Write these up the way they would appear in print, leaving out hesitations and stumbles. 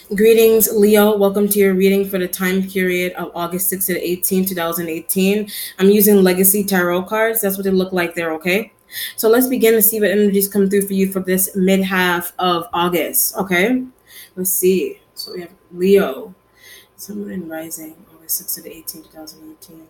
Greetings, Leo. Welcome to your reading for the time period of August 6th to the 18th, 2018. I'm using Legacy Tarot cards. That's what they look like there, okay? So let's begin to see what energies come through for you for this mid half of August, okay? Let's see. So we have Leo, Sun and Rising, August 6th to the 18th, 2018.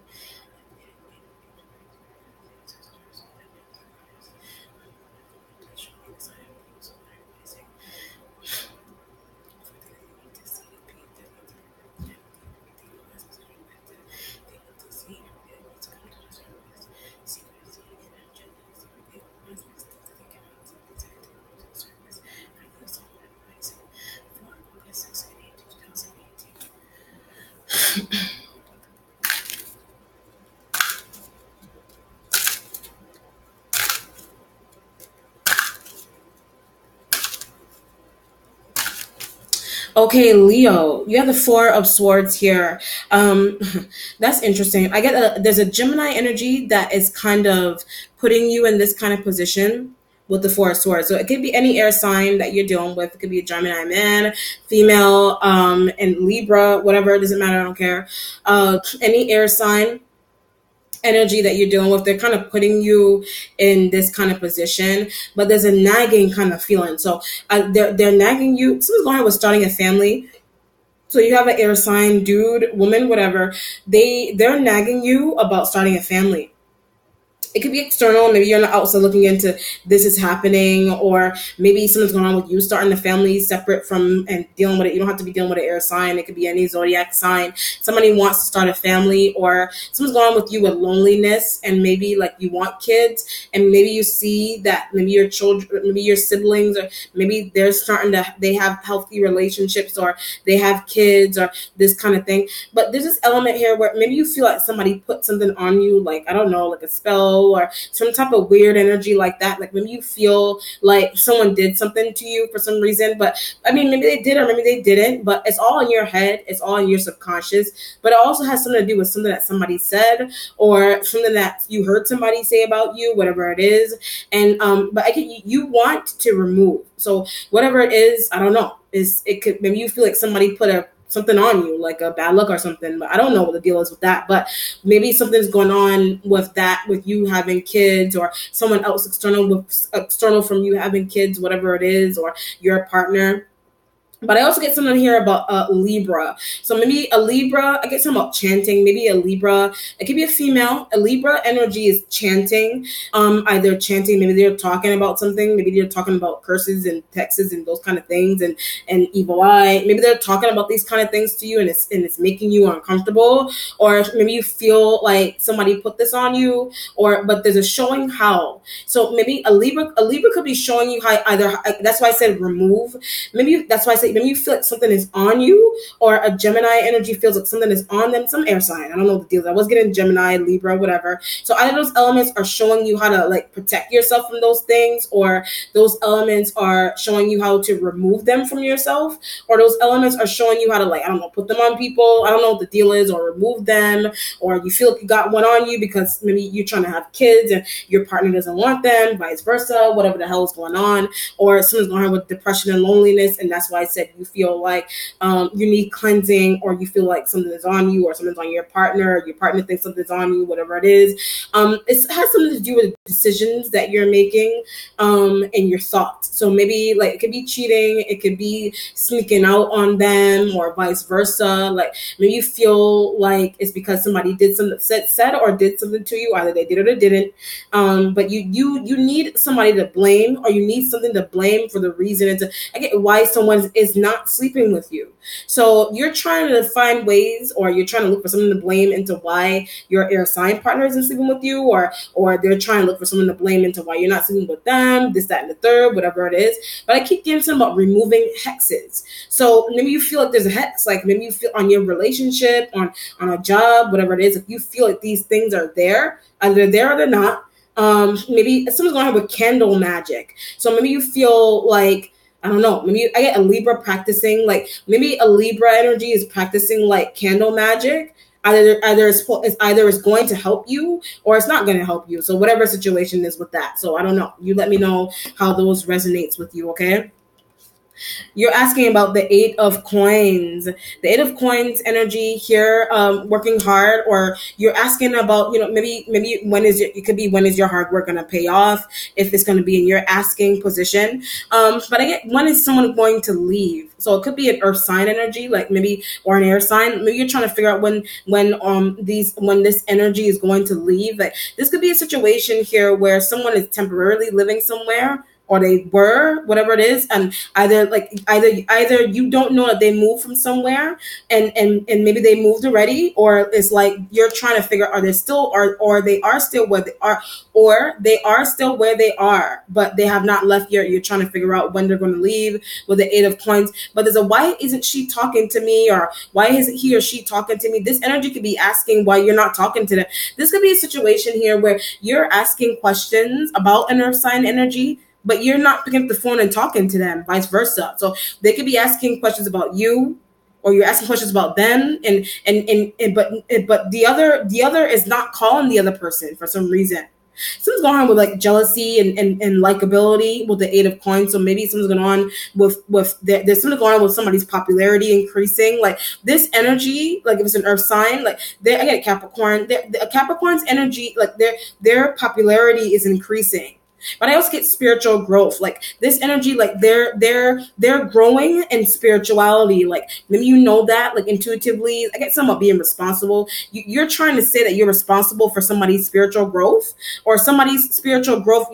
Okay, Leo, you have the Four of Swords here. Um, that's interesting. I get there's a Gemini energy that is kind of putting you in this kind of position with the Four of Swords. So it could be any air sign that you're dealing with. It could be a Gemini man, female, and Libra, whatever. It doesn't matter. I don't care. Any air sign energy that you're dealing with, they're kind of putting you in this kind of position, but there's a nagging kind of feeling. So they're nagging you. Someone's going with starting a family. So you have an air sign, dude, woman, whatever. They're nagging you about starting a family. It could be external. Maybe you're on the outside looking into this is happening, or maybe something's going on with you starting a family separate from and dealing with it. You don't have to be dealing with an air sign. It could be any zodiac sign. Somebody wants to start a family, or something's going on with you with loneliness, and maybe like you want kids, and maybe you see that maybe your children, maybe your siblings, or maybe they have healthy relationships, or they have kids, or this kind of thing. But there's this element here where maybe you feel like somebody put something on you, like, I don't know, like a spell or some type of weird energy like that. Like maybe you feel like someone did something to you for some reason, but I mean, maybe they did or maybe they didn't, but it's all in your head. It's all in your subconscious, but it also has something to do with something that somebody said or something that you heard somebody say about you, whatever it is. And, but you want to remove. So whatever it is, I don't know, it could, maybe you feel like somebody put something on you, like a bad luck or something. But I don't know what the deal is with that. But maybe something's going on with that, with you having kids, or someone else external from you having kids, whatever it is, or your partner. But I also get something here about Libra. So maybe a Libra, I get something about chanting. Maybe a Libra, it could be a female. A Libra energy is chanting. Either chanting, maybe they're talking about something. Maybe they're talking about curses and texts and those kind of things, and evil eye. Maybe they're talking about these kind of things to you, and it's making you uncomfortable. Or maybe you feel like somebody put this on you, but there's a showing how. So maybe a Libra could be showing you how either. That's why I said remove. Maybe that's why I say maybe you feel like something is on you, or a Gemini energy feels like something is on them, some air sign. I don't know the deal. I was getting Gemini, Libra, whatever. So either those elements are showing you how to like protect yourself from those things, or those elements are showing you how to remove them from yourself, or those elements are showing you how to, like, I don't know, put them on people. I don't know what the deal is, or remove them, or you feel like you got one on you because maybe you're trying to have kids and your partner doesn't want them, vice versa, whatever the hell is going on, or someone's going on with depression and loneliness, and that's why I said you feel like you need cleansing, or you feel like something is on you, or something's on your partner thinks something's on you, whatever it is. It has something to do with decisions that you're making and your thoughts. So maybe like it could be cheating, it could be sneaking out on them, or vice versa. Like maybe you feel like it's because somebody did something, said or did something to you, either they did or they didn't. But you need somebody to blame, or you need something to blame for the reason. I get why someone is not sleeping with you. So you're trying to find ways, or you're trying to look for something to blame into why your air sign partner isn't sleeping with you, or they're trying to look for someone to blame into why you're not sleeping with them, this, that, and the third, whatever it is. But I keep getting something about removing hexes. So maybe you feel like there's a hex, like maybe you feel on your relationship, on a job, whatever it is, if you feel like these things are there, either they're there or they're not. Maybe someone's going to have with candle magic. So maybe you feel like, I don't know, maybe I get a Libra practicing, like maybe a Libra energy is practicing like candle magic. Either it's going to help you, or it's not going to help you. So whatever situation is with that. So I don't know. You let me know how those resonates with you, okay? You're asking about the Eight of Coins. The Eight of Coins energy here, working hard, or you're asking about, maybe it could be when is your hard work going to pay off, if it's going to be in your asking position. But I get, when is someone going to leave? So it could be an earth sign energy, like maybe, or an air sign. Maybe you're trying to figure out when this energy is going to leave. Like this could be a situation here where someone is temporarily living somewhere, or they were, whatever it is, and either you don't know that they moved from somewhere, and maybe they moved already, or it's like you're trying to figure, are they still, or they are still where they are, or they are still where they are, but they have not left yet. You're trying to figure out when they're going to leave with the Eight of Coins. But there's a, why isn't she talking to me, or why isn't he or she talking to me? This energy could be asking why you're not talking to them. This could be a situation here where you're asking questions about an earth sign energy, but you're not picking up the phone and talking to them, vice versa. So they could be asking questions about you, or you're asking questions about them, but the other is not calling the other person for some reason. Something's going on with like jealousy and likability with the Eight of Coins. So maybe something's going on there's something going on with somebody's popularity increasing. Like this energy, like if it's an earth sign, like I get Capricorn. Capricorn's energy, like their popularity is increasing. But I also get spiritual growth, like this energy, like they're growing in spirituality. Like maybe you know that, like intuitively. I get some of being responsible. You're trying to say that you're responsible for somebody's spiritual growth, or somebody's spiritual growth.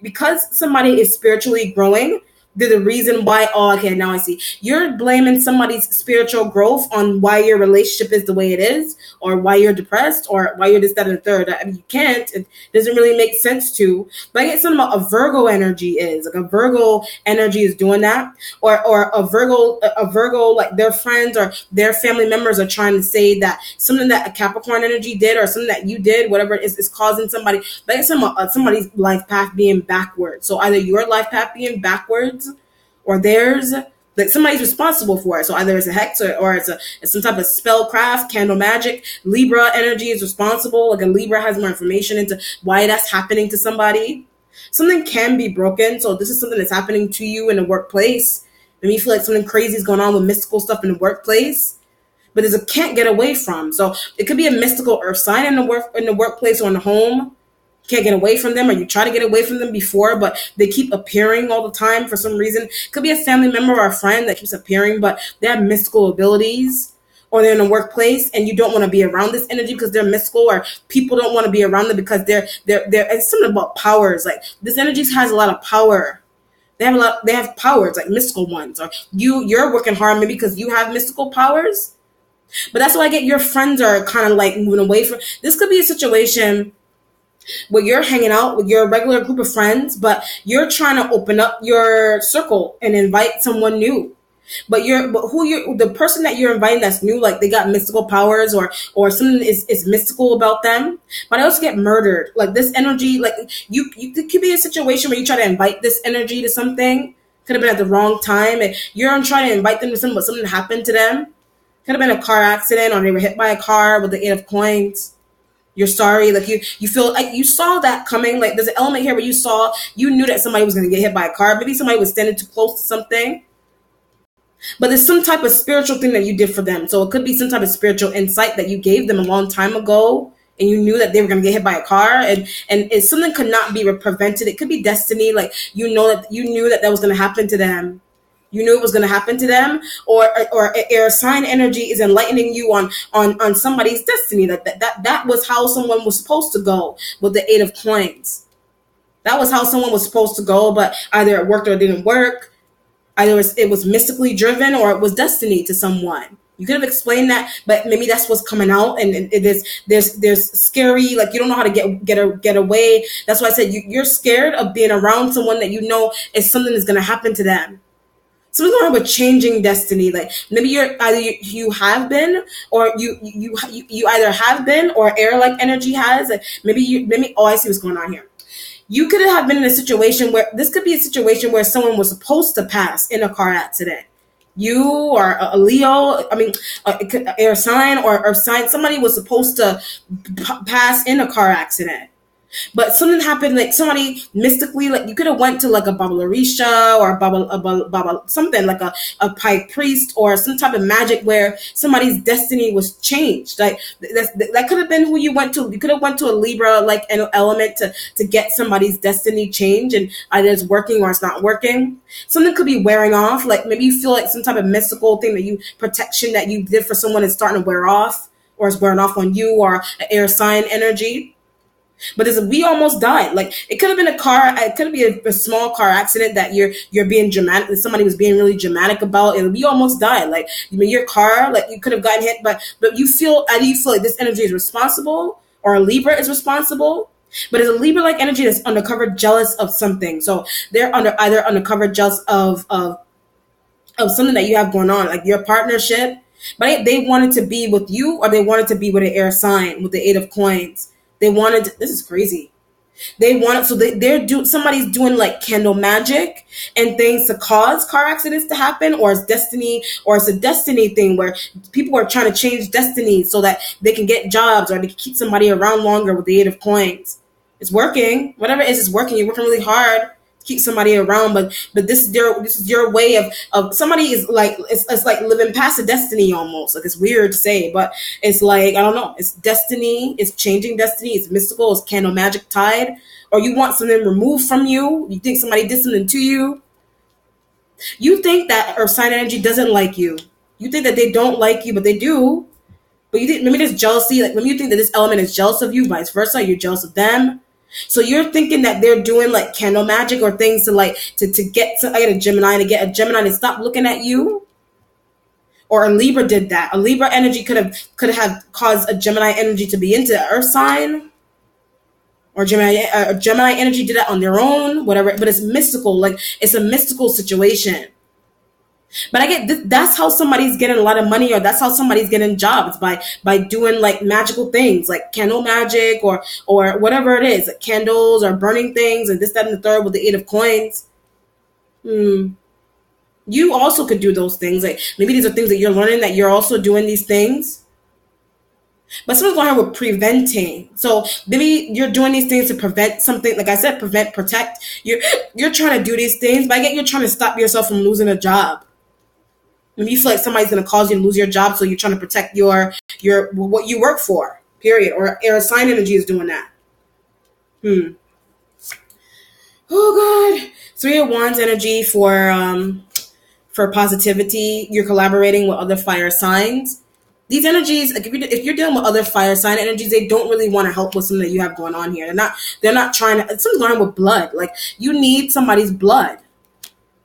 Because somebody is spiritually growing. They're the reason why. Oh, okay, now I see. You're blaming somebody's spiritual growth on why your relationship is the way it is, or why you're depressed, or why you're this, that, and the third. I mean, you can't. It doesn't really make sense to. But I get something about a Virgo energy is like a Virgo energy is doing that, or a Virgo, like their friends or their family members are trying to say that something that a Capricorn energy did, or something that you did, whatever it is causing somebody. But I get somebody's life path being backwards. So either your life path being backwards, or theirs, that somebody's responsible for it. So either it's a hex, or it's some type of spellcraft, candle magic. Libra energy is responsible. Like a Libra has more information into why that's happening to somebody. Something can be broken. So this is something that's happening to you in the workplace. And you feel like something crazy is going on with mystical stuff in the workplace, but there's a can't get away from. So it could be a mystical earth sign in the workplace or in the home. Can't get away from them, or you try to get away from them before, but they keep appearing all the time for some reason. Could be a family member or a friend that keeps appearing, but they have mystical abilities, or they're in a workplace and you don't want to be around this energy because they're mystical, or people don't want to be around them because they're it's something about powers. Like this energy has a lot of power. They have powers, like mystical ones, or you're working hard maybe because you have mystical powers. But that's why I get your friends are kind of like moving away from. This could be a situation where you're hanging out with your regular group of friends, but you're trying to open up your circle and invite someone new. But the person that you're inviting that's new, like they got mystical powers, or something is mystical about them. But I also get murdered. Like this energy, like you it could be a situation where you try to invite this energy to something. Could have been at the wrong time, and you're trying to invite them to something, but something happened to them. Could have been a car accident, or they were hit by a car with the Eight of Coins. You're sorry, like you feel like you saw that coming. Like there's an element here where you knew that somebody was going to get hit by a car. Maybe somebody was standing too close to something. But there's some type of spiritual thing that you did for them. So it could be some type of spiritual insight that you gave them a long time ago, and you knew that they were going to get hit by a car, and something could not be prevented. It could be destiny. Like you knew that was going to happen to them. You knew it was going to happen to them, or air sign energy is enlightening you on somebody's destiny. That was how someone was supposed to go with the Eight of Coins. That was how someone was supposed to go, but either it worked or it didn't work. Either it was mystically driven, or it was destiny to someone. You could have explained that, but maybe that's what's coming out, and there's scary, like you don't know how to get away. That's why I said you're scared of being around someone that you know is something that's going to happen to them. Something's going on with changing destiny. Like maybe you have been, or you either have been, or air like energy has. Like maybe I see what's going on here. You could have been in a situation where this could be a situation where someone was supposed to pass in a car accident. You or a Leo, air sign or earth sign, somebody was supposed to pass in a car accident. But something happened, like somebody mystically, like you could have went to like a Baba Larisha or Baba something like a high priest or some type of magic where somebody's destiny was changed. Like that could have been who you went to. You could have went to a Libra like an element to get somebody's destiny change, and either it's working or it's not working. Something could be wearing off. Like maybe you feel like some type of mystical thing that you protection that you did for someone is starting to wear off, or is wearing off on you, or an air sign energy. But we almost died. Like it could have been it could be a small car accident that you're being dramatic. That somebody was being really dramatic about, and we almost died. Like your car, like you could have gotten hit, but you feel, do you feel like this energy is responsible, or a Libra is responsible? But it's a Libra like energy that's undercover jealous of something. So they're either undercover jealous of something that you have going on, like your partnership. But they wanted to be with you, or they wanted to be with an air sign with the 8 of Coins. They wanted to, this is crazy. They wanted, so somebody's doing like candle magic and things to cause car accidents to happen, or it's destiny, or it's a destiny thing where people are trying to change destiny so that they can get jobs or they can keep somebody around longer with the 8 of Coins. It's working. Whatever it is, it's working. You're working really hard to keep somebody around, but this is your way of somebody is like, it's like living past a destiny almost. Like it's weird to say, but it's like, I don't know, it's destiny, it's changing destiny, it's mystical, it's candle magic tied, or you want something removed from you. You think somebody did something to you. You think that Earth sign energy doesn't like you. You think that they don't like you, but they do. But you think maybe there's jealousy, like maybe you think that this element is jealous of you, vice versa, you're jealous of them. So you're thinking that they're doing like candle magic or things to like to get I get a Gemini to stop looking at you. Or a Libra did that. A Libra energy could have caused a Gemini energy to be into the Earth sign. Or Gemini energy did that on their own, whatever. But it's mystical, like it's a mystical situation. But I get that's how somebody's getting a lot of money, or that's how somebody's getting jobs by doing like magical things like candle magic or whatever it is, like candles or burning things and this, that, and the third with the 8 of Coins. You also could do those things. Like maybe these are things that you're learning that you're also doing these things. But someone's going with preventing. So maybe you're doing these things to prevent something. Like I said, prevent, protect. You're trying to do these things, but I get you're trying to stop yourself from losing a job. Maybe you feel like somebody's going to cause you to lose your job, so you're trying to protect your what you work for, period. Or air sign energy is doing that. Oh, God. 3 of Wands energy for positivity. You're collaborating with other fire signs. These energies, like if you're dealing with other fire sign energies, they don't really want to help with something that you have going on here. They're not trying to, something's going on with blood. Like you need somebody's blood.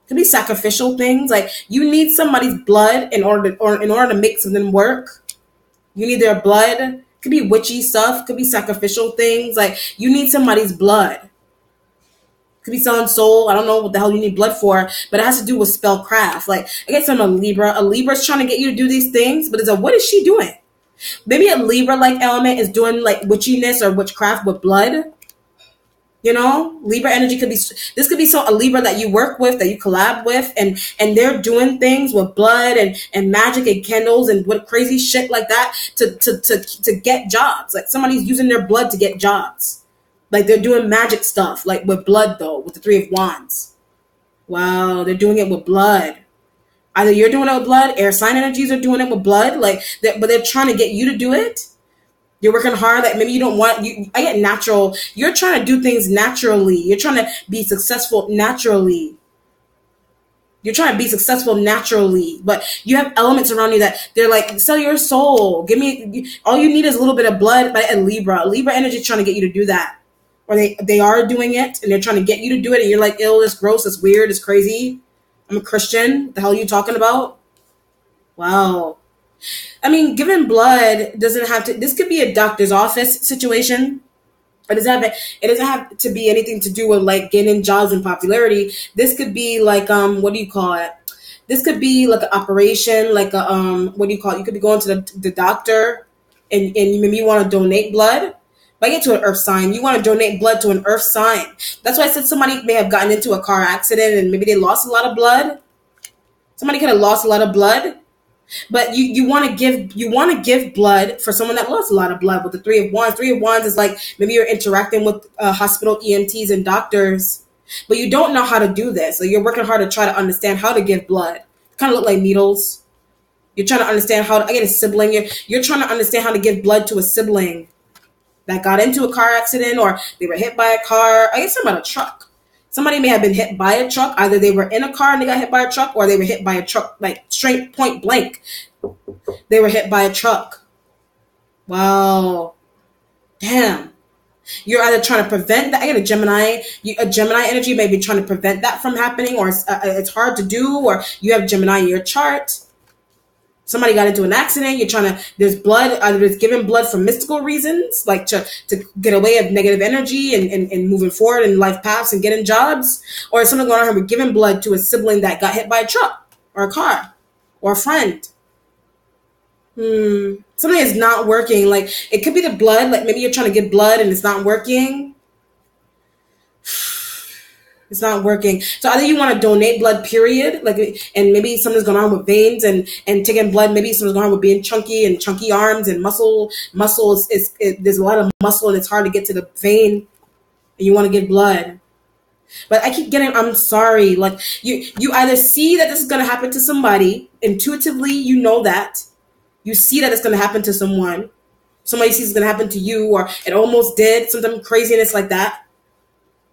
Could be sacrificial things, like you need somebody's blood in order to make something work. You need their blood. Could be witchy stuff. Could be sacrificial things. Like you need somebody's blood. Could be selling soul. I don't know what the hell you need blood for, but it has to do with spellcraft. Like I guess I'm a Libra. A Libra's trying to get you to do these things, but what is she doing? Maybe a Libra-like element is doing like witchiness or witchcraft with blood. You know, Libra energy could be a Libra that you work with, that you collab with, and they're doing things with blood and magic and candles and what crazy shit like that to get jobs. Like somebody's using their blood to get jobs. Like they're doing magic stuff, like with blood though, with the 3 of Wands. Wow, they're doing it with blood. Either you're doing it with blood, air sign energies are doing it with blood, but they're trying to get you to do it. You're working hard, like maybe you don't want, I get natural. You're trying to do things naturally. You're trying to be successful naturally. You're trying to be successful naturally, but you have elements around you that they're like, sell your soul. All you need is a little bit of blood. But a Libra energy is trying to get you to do that. Or they are doing it and they're trying to get you to do it. And you're like, ew, it's gross, it's weird, it's crazy. I'm a Christian. What the hell are you talking about? Wow. I mean, giving blood doesn't have to, this could be a doctor's office situation. It doesn't have to be anything to do with like gaining jobs and popularity. This could be like, what do you call it? This could be like an operation, like a, what do you call it? You could be going to the doctor and maybe you want to donate blood. But I get to an earth sign. You want to donate blood to an earth sign. That's why I said somebody may have gotten into a car accident and maybe they lost a lot of blood. Somebody could have lost a lot of blood. But you want to give blood for someone that lost a lot of blood with the Three of Wands. Three of Wands is like maybe you're interacting with hospital EMTs and doctors, but you don't know how to do this. So you're working hard to try to understand how to give blood. Kind of look like needles. You're trying to understand how to, I get a sibling. You're trying to understand how to give blood to a sibling that got into a car accident, or they were hit by a car. I guess about a truck. Somebody may have been hit by a truck. Either they were in a car and they got hit by a truck, or they were hit by a truck, like straight point blank. They were hit by a truck. Wow. Damn. You're either trying to prevent that. I get a Gemini. A Gemini energy may be trying to prevent that from happening, or it's hard to do, or you have Gemini in your chart. Somebody got into an accident. You're trying to, there's blood, either there's giving blood for mystical reasons, like to get away of negative energy and moving forward in life paths and getting jobs, or something going on here with giving blood to a sibling that got hit by a truck or a car or a friend. Something is not working. Like it could be the blood, like maybe you're trying to get blood and it's not working. It's not working. So either you want to donate blood, period, like, and maybe something's going on with veins and taking blood. Maybe something's going on with being chunky and chunky arms and muscle. Muscles there's a lot of muscle and it's hard to get to the vein, and you want to get blood. But I keep getting, I'm sorry. Like you either see that this is going to happen to somebody intuitively, you know that you see that it's going to happen to someone. Somebody sees it's going to happen to you, or it almost did, something craziness like that.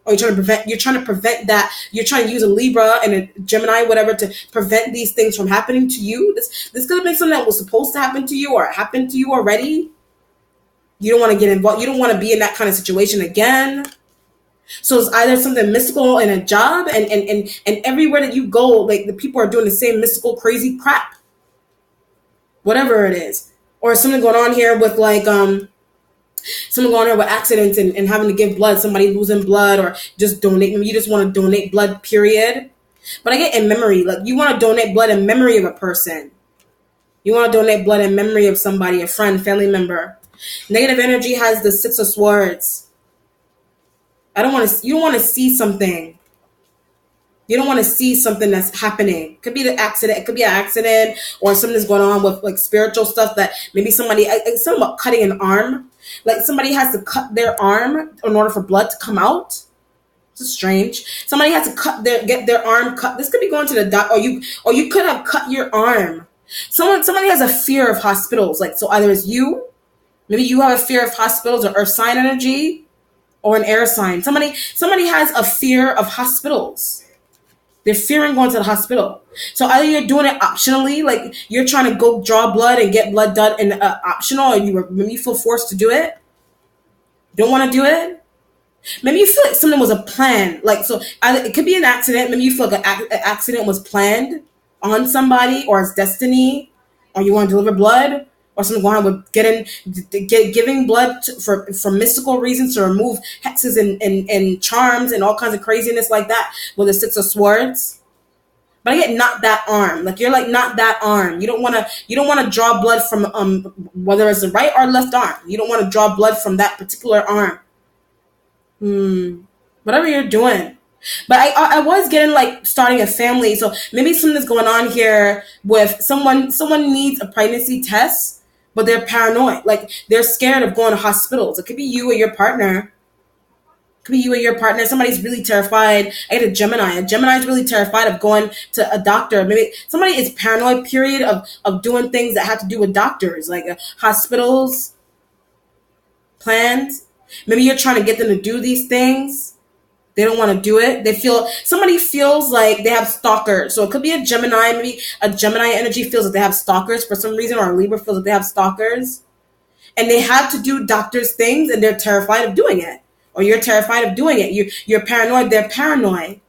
Or you're trying to prevent that. You're trying to use a Libra and a Gemini, whatever, to prevent these things from happening to you. This could have been something that was supposed to happen to you or happened to you already. You don't want to get involved. You don't want to be in that kind of situation again. So it's either something mystical in a job, and everywhere that you go, like the people are doing the same mystical, crazy crap. Whatever it is. Or something going on here with like someone going on with accidents and having to give blood, somebody losing blood, or just donate. Maybe you just want to donate blood, period. But I get in memory, like you want to donate blood in memory of a person. You want to donate blood in memory of somebody, a friend, family member. Negative energy has the Six of Swords. You don't want to see something. You don't want to see something that's happening. It could be the accident. It could be an accident, or something's going on with like spiritual stuff that maybe somebody, it's something about cutting an arm. Like somebody has to cut their arm in order for blood to come out. This is strange. Somebody has to get their arm cut. This could be going to the doctor, or you could have cut your arm. Somebody has a fear of hospitals. Like, so either it's you, maybe you have a fear of hospitals, or earth sign energy, or an air sign. Somebody has a fear of hospitals. They're fearing going to the hospital. So either you're doing it optionally, like you're trying to go draw blood and get blood done in optional, or maybe you feel forced to do it. Don't want to do it. Maybe you feel like something was a plan. Like, so either it could be an accident. Maybe you feel like an accident was planned on somebody, or it's destiny, or you want to deliver blood, or something going on with giving blood for mystical reasons, to remove hexes and charms and all kinds of craziness like that with the Six of Swords. But I get not that arm. Like you're like not that arm. You don't want to draw blood from whether it's the right or left arm. You don't want to draw blood from that particular arm. Whatever you're doing. But I was getting like starting a family. So maybe something's going on here with someone needs a pregnancy test, but they're paranoid. Like they're scared of going to hospitals. It could be you or your partner. Somebody's really terrified. I get a Gemini. A Gemini is really terrified of going to a doctor. Maybe somebody is paranoid, period, of doing things that have to do with doctors, like hospitals, plans. Maybe you're trying to get them to do these things. They don't want to do it. Somebody feels like they have stalkers. So it could be a Gemini. Maybe a Gemini energy feels that they have stalkers for some reason, or a Libra feels that they have stalkers. And they have to do doctors' things, and they're terrified of doing it. Or you're terrified of doing it. You're paranoid. They're paranoid.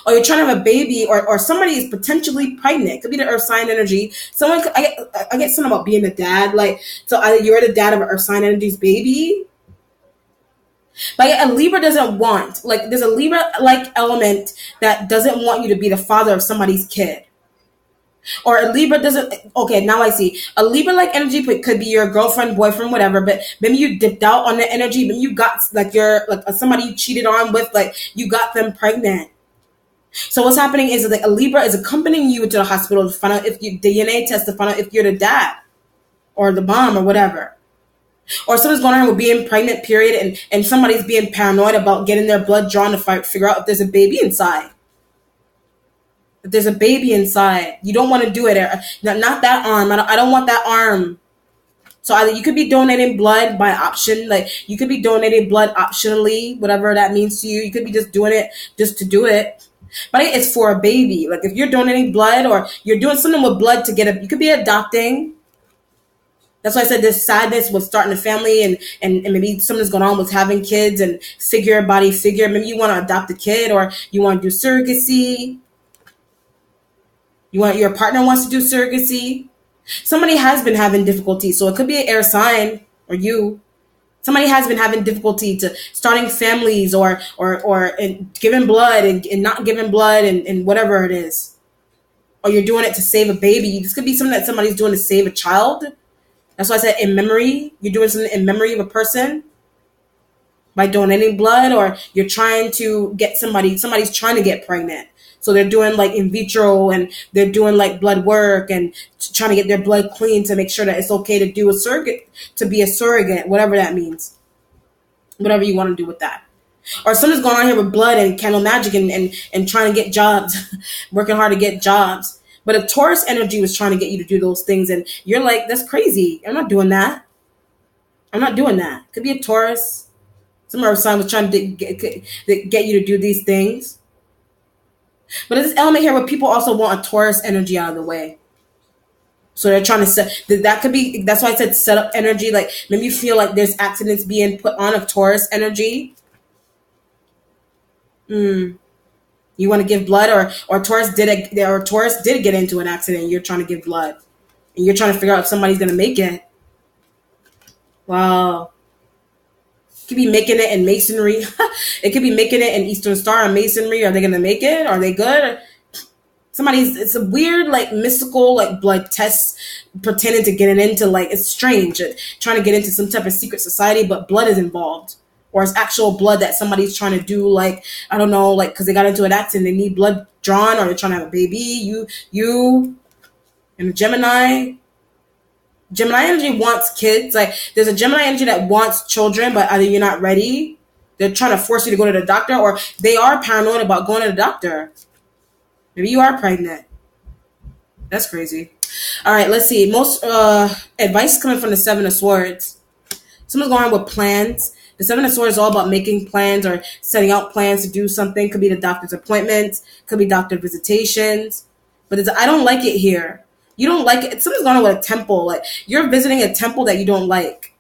Or you're trying to have a baby, or somebody is potentially pregnant. It could be the earth sign energy. I get something about being a dad. Like, so either you're the dad of an earth sign energy's baby. But a Libra doesn't want, like, there's a Libra-like element that doesn't want you to be the father of somebody's kid. Or a Libra doesn't, okay, now I see. A Libra-like energy could be your girlfriend, boyfriend, whatever, but maybe you dipped out on the energy, maybe you got, like, somebody you cheated on with, like, you got them pregnant. So what's happening is like a Libra is accompanying you to the hospital to find out if you DNA test to find out if you're the dad or the mom or whatever. Or something's going on with being pregnant, period, and somebody's being paranoid about getting their blood drawn to figure out if there's a baby inside. If there's a baby inside, you don't want to do it. Not that arm. I don't want that arm. So either you could be donating blood by option, like you could be donating blood optionally, whatever that means to you. You could be just doing it just to do it. But it's for a baby. Like if you're donating blood or you're doing something with blood to you could be adopting. That's why I said this sadness with starting a family and maybe something's going on with having kids and body figure. Maybe you want to adopt a kid or you want to do surrogacy. Your partner wants to do surrogacy. Somebody has been having difficulty. So it could be an air sign or you. Somebody has been having difficulty to starting families or giving blood and not giving blood and whatever it is. Or you're doing it to save a baby. This could be something that somebody's doing to save a child. That's why I said in memory. You're doing something in memory of a person by donating blood, or you're trying to get somebody's trying to get pregnant. So they're doing like in vitro and they're doing like blood work and trying to get their blood clean to make sure that it's okay to do to be a surrogate, whatever that means. Whatever you want to do with that. Or something's going on here with blood and candle magic and trying to get jobs, working hard to get jobs. But a Taurus energy was trying to get you to do those things. And you're like, that's crazy. I'm not doing that. I'm not doing that. Could be a Taurus. Some earth sign was trying to get you to do these things. But this element here where people also want a Taurus energy out of the way. So they're trying to that could be, that's why I said set up energy. Like maybe you feel like there's accidents being put on of Taurus energy. You want to give blood or Taurus did get into an accident. You're trying to give blood and you're trying to figure out if somebody's going to make it. Wow. Could be making it in masonry. It could be making it in Eastern Star and masonry. Are they going to make it? Are they good? It's a weird, like mystical, like blood test pretending to get it into, like, it's strange. Trying to get into some type of secret society, but blood is involved. Or it's actual blood that somebody's trying to do, like, I don't know, like, because they got into an accident, they need blood drawn, or they're trying to have a baby. You and a Gemini energy wants kids. Like, there's a Gemini energy that wants children, but either you're not ready, they're trying to force you to go to the doctor, or they are paranoid about going to the doctor. Maybe you are pregnant. That's crazy. All right, let's see. Most advice coming from the Seven of Swords. Someone's going on with plans. The Seven of Swords is all about making plans or setting out plans to do something. Could be the doctor's appointments. Could be doctor visitations. But I don't like it here. You don't like it. Someone's going on with a temple. Like you're visiting a temple that you don't like.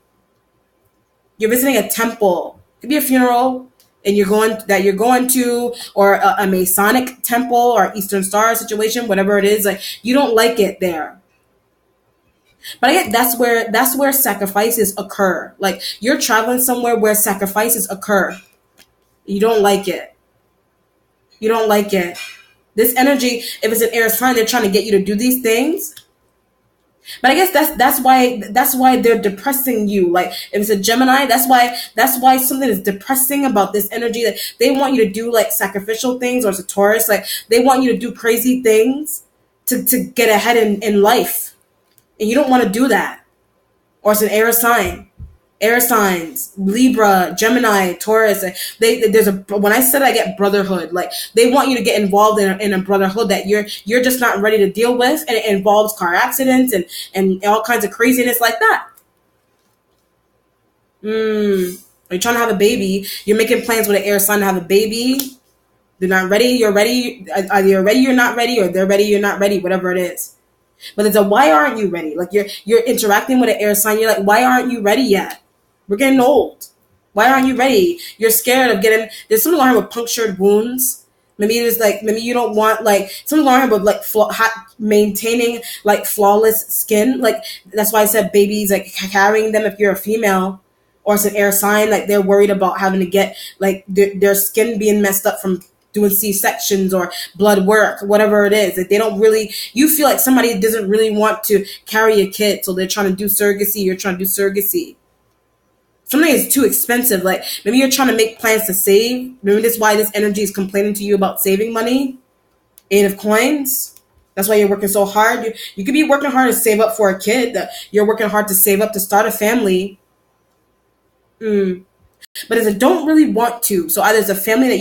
You're visiting a temple. Could be a funeral. And you're going to, or a Masonic temple or Eastern Star situation, whatever it is, like you don't like it there. But I get that's where sacrifices occur. Like you're traveling somewhere where sacrifices occur. You don't like it. You don't like it. This energy, if it's an air sign, they're trying to get you to do these things. But I guess that's why they're depressing you. Like if it's a Gemini, that's why something is depressing about this energy, that they want you to do like sacrificial things, or it's a Taurus, like they want you to do crazy things to get ahead in life. And you don't want to do that. Or it's an air sign. Air signs, Libra, Gemini, Taurus. When I said I get brotherhood, like they want you to get involved in a brotherhood that you're just not ready to deal with, and it involves car accidents and all kinds of craziness like that. Are you trying to have a baby? You're making plans with an air sign to have a baby. They're not ready. You're ready. Either you're ready, you're not ready, or they're ready, you're not ready. Whatever it is. But it's why aren't you ready? Like you're interacting with an air sign. You're like, why aren't you ready yet? We're getting old. Why aren't you ready? You're scared of there's something going on with punctured wounds. Maybe you don't want, like, something going on with, like, maintaining, like, flawless skin. Like, that's why I said babies, like, carrying them if you're a female, or it's an air sign, like, they're worried about having to get, like, their skin being messed up from doing C-sections or blood work, whatever it is. Like, they don't really, you feel like somebody doesn't really want to carry a kid, so they're trying to do surrogacy, you're trying to do surrogacy. Something is too expensive. Like maybe you're trying to make plans to save. Maybe that's why this energy is complaining to you about saving money. Eight of Coins. That's why you're working so hard. You could be working hard to save up for a kid. You're working hard to save up to start a family. But as a don't really want to. So either it's a family that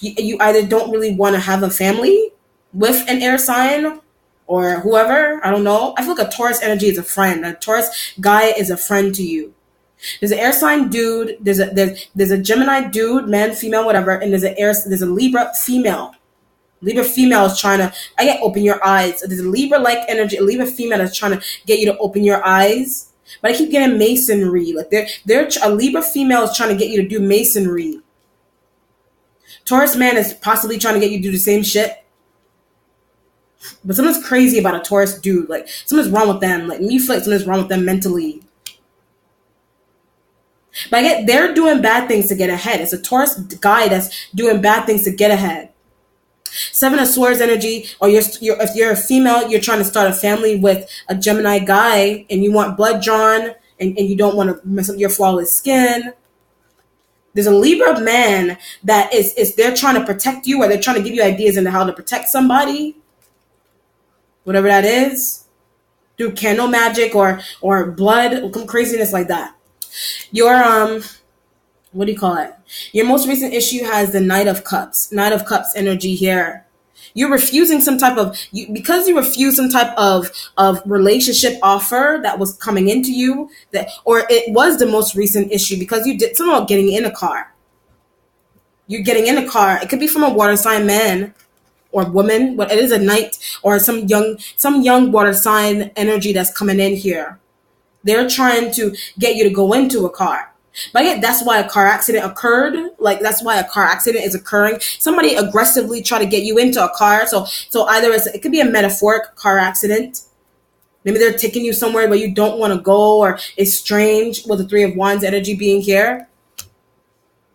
you either don't really want to have a family with an air sign or whoever. I don't know. I feel like a Taurus energy is a friend. A Taurus guy is a friend to you. There's an air sign dude. There's a Gemini dude, man, female, whatever, and there's a Libra female. Libra female is trying to, I get open your eyes. There's a Libra-like energy. A Libra female is trying to get you to open your eyes. But I keep getting masonry. Like they're a Libra female is trying to get you to do masonry. Taurus man is possibly trying to get you to do the same shit. But something's crazy about a Taurus dude. Like something's wrong with them. Like me feel like something's wrong with them mentally. But I get they're doing bad things to get ahead. It's a Taurus guy that's doing bad things to get ahead. Seven of Swords energy, or if you're a female, you're trying to start a family with a Gemini guy and you want blood drawn and you don't want to mess up your flawless skin. There's a Libra man that is they're trying to protect you, or they're trying to give you ideas into how to protect somebody. Whatever that is. Through candle magic or blood, craziness like that. Your what do you call it? Your most recent issue has the Knight of Cups. Knight of Cups energy here. You're refusing some type of, because you refuse some type of relationship offer that was coming into you, or it was the most recent issue because you did something about getting in a car. You're getting in a car. It could be from a water sign man or woman, but it is a knight or some young water sign energy that's coming in here. They're trying to get you to go into a car. But yeah, that's why a car accident occurred. Like that's why a car accident is occurring. Somebody aggressively try to get you into a car. So either it could be a metaphoric car accident. Maybe they're taking you somewhere where you don't want to go, or it's strange with the Three of Wands energy being here.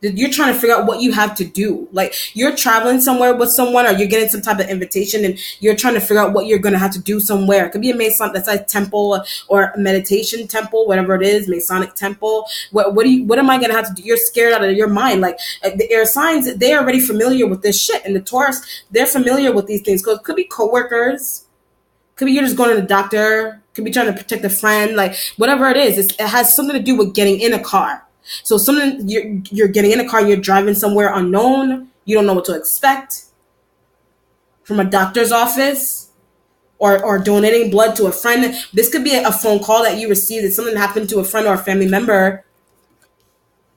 You're trying to figure out what you have to do. Like you're traveling somewhere with someone, or you're getting some type of invitation and you're trying to figure out what you're going to have to do somewhere. It could be a Masonic, that's a temple or a meditation temple, whatever it is, Masonic temple. What am I going to have to do? You're scared out of your mind. Like the air signs, they're already familiar with this shit. And the Taurus, they're familiar with these things. Because it could be coworkers. Could be you're just going to the doctor. Could be trying to protect a friend. Like whatever it is, it has something to do with getting in a car. So you're getting in a car, you're driving somewhere unknown, you don't know what to expect from a doctor's office, or donating blood to a friend. This could be a phone call that you received that something happened to a friend or a family member,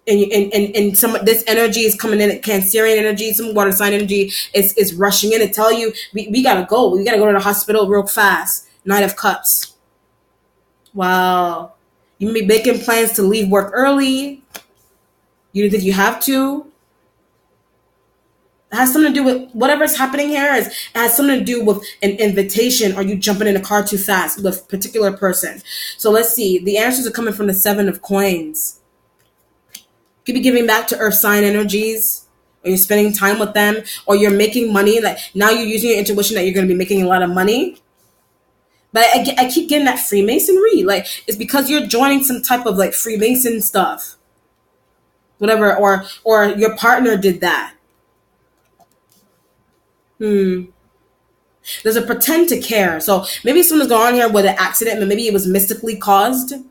and this energy is coming in, Cancerian energy, some water sign energy is rushing in to tell you we gotta go to the hospital real fast. Knight of Cups. Wow. You may be making plans to leave work early. You think you have to. It has something to do with whatever's happening here. It has something to do with an invitation, or you jumping in a car too fast with a particular person. So let's see. The answers are coming from the Seven of Coins. You could be giving back to earth sign energies, or you're spending time with them, or you're making money. Like now you're using your intuition that you're going to be making a lot of money. But I keep getting that Freemasonry. Like, it's because you're joining some type of, like, Freemason stuff. Whatever. Or your partner did that. There's a pretend to care. So maybe someone's going on here with an accident, but maybe it was mystically caused, and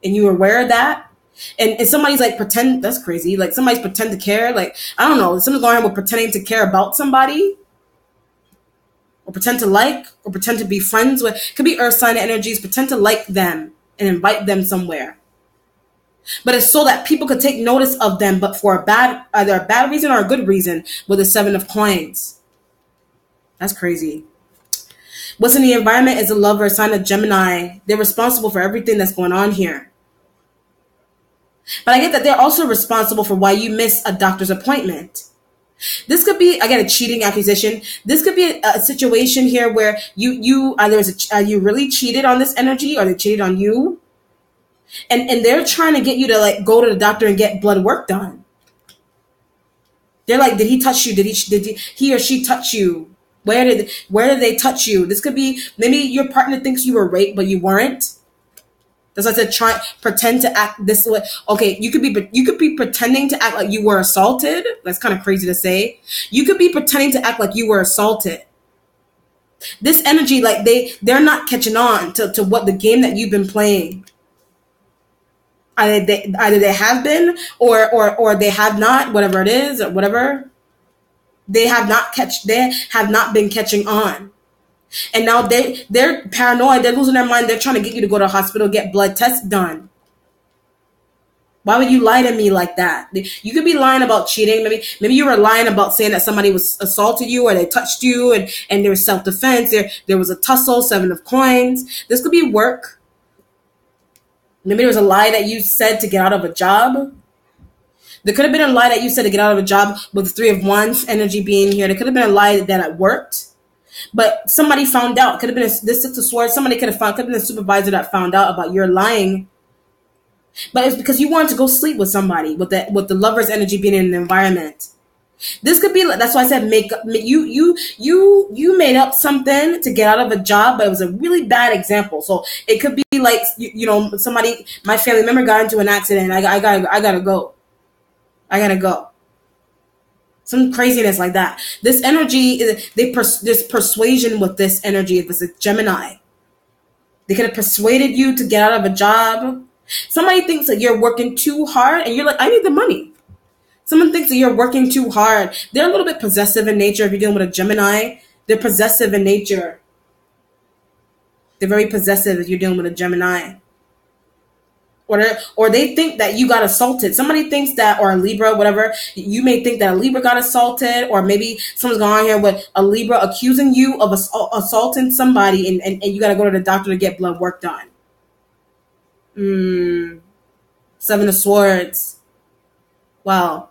you were aware of that. And somebody's, like, pretend. That's crazy. Like, somebody's pretend to care. Like, I don't know. Someone's going on here with pretending to care about somebody. Or pretend to like, or pretend to be friends with. Could be earth sign energies. Pretend to like them and invite them somewhere. But it's so that people could take notice of them, but for either a bad reason or a good reason, with the Seven of Coins. That's crazy. What's in the environment is a lover, sign of Gemini. They're responsible for everything that's going on here. But I get that they're also responsible for why you missed a doctor's appointment. This could be, I get a cheating accusation. This could be a situation here where you either are you really cheated on this energy, or they cheated on you, and they're trying to get you to like go to the doctor and get blood work done. They're like, did he touch you? Did he or she touch you? Where did they touch you? This could be maybe your partner thinks you were raped, but you weren't. That's why I said pretend to act this way. Okay, you could be pretending to act like you were assaulted. That's kind of crazy to say. You could be pretending to act like you were assaulted. This energy, like they're not catching on to what the game that you've been playing. Either they have been, or they have not, whatever it is, or whatever. They have not been catching on. And now they're paranoid, they're losing their mind, they're trying to get you to go to the hospital, get blood tests done. Why would you lie to me like that? You could be lying about cheating. Maybe you were lying about saying that somebody was assaulted you or they touched you and there was self-defense. There was a tussle, 7 of coins. This could be work. Maybe there was a lie that you said to get out of a job. There could have been a lie that you said to get out of a job with the 3 of Wands energy being here. There could have been a lie that it worked. But somebody found out. Could have been this 6 of Swords. Somebody could have been a supervisor that found out about your lying. But it's because you wanted to go sleep with somebody with the lover's energy being in an environment. This could be, that's why I said you made up something to get out of a job, but it was a really bad example. So it could be like somebody, my family member got into an accident. I gotta go. I gotta go. Some craziness like that. This energy, there's persuasion with this energy. If it's a Gemini, they could have persuaded you to get out of a job. Somebody thinks that you're working too hard and you're like, I need the money. Someone thinks that you're working too hard. They're a little bit possessive in nature. If you're dealing with a Gemini, they're possessive in nature. They're very possessive if you're dealing with a Gemini. Or they think that you got assaulted. Somebody thinks that, or a Libra, whatever, you may think that a Libra got assaulted, or maybe someone's going on here with a Libra accusing you of assaulting somebody and you got to go to the doctor to get blood work done. 7 of Swords. Wow.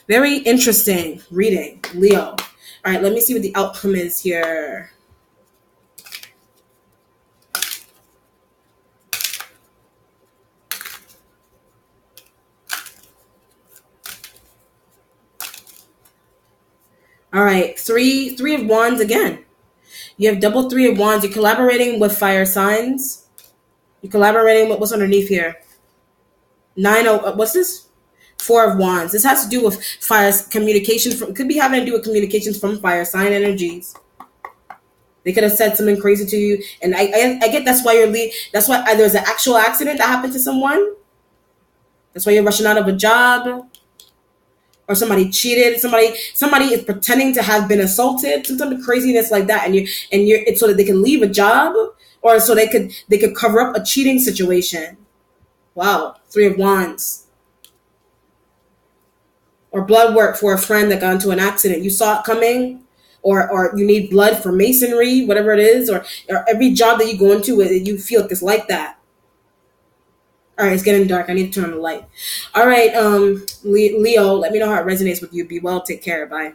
Very interesting reading, Leo. All right, let me see what the outcome is here. All right, three of Wands again. You have double 3 of Wands. You're collaborating with fire signs. You're collaborating with what's underneath here. 9 of what's this? 4 of Wands. This has to do with fire communications. Could be having to do with communications from fire sign energies. They could have said something crazy to you, and I get that's why that's why there's an actual accident that happened to someone. That's why you're rushing out of a job, or somebody cheated. Somebody is pretending to have been assaulted. Some type of craziness like that, and you're it's so that they can leave a job, or so they could cover up a cheating situation. Wow, 3 of Wands. Or blood work for a friend that got into an accident. You saw it coming, or you need blood for masonry, whatever it is, or every job that you go into, you feel like it's like that. All right, it's getting dark. I need to turn on the light. All right, Leo, let me know how it resonates with you. Be well. Take care. Bye.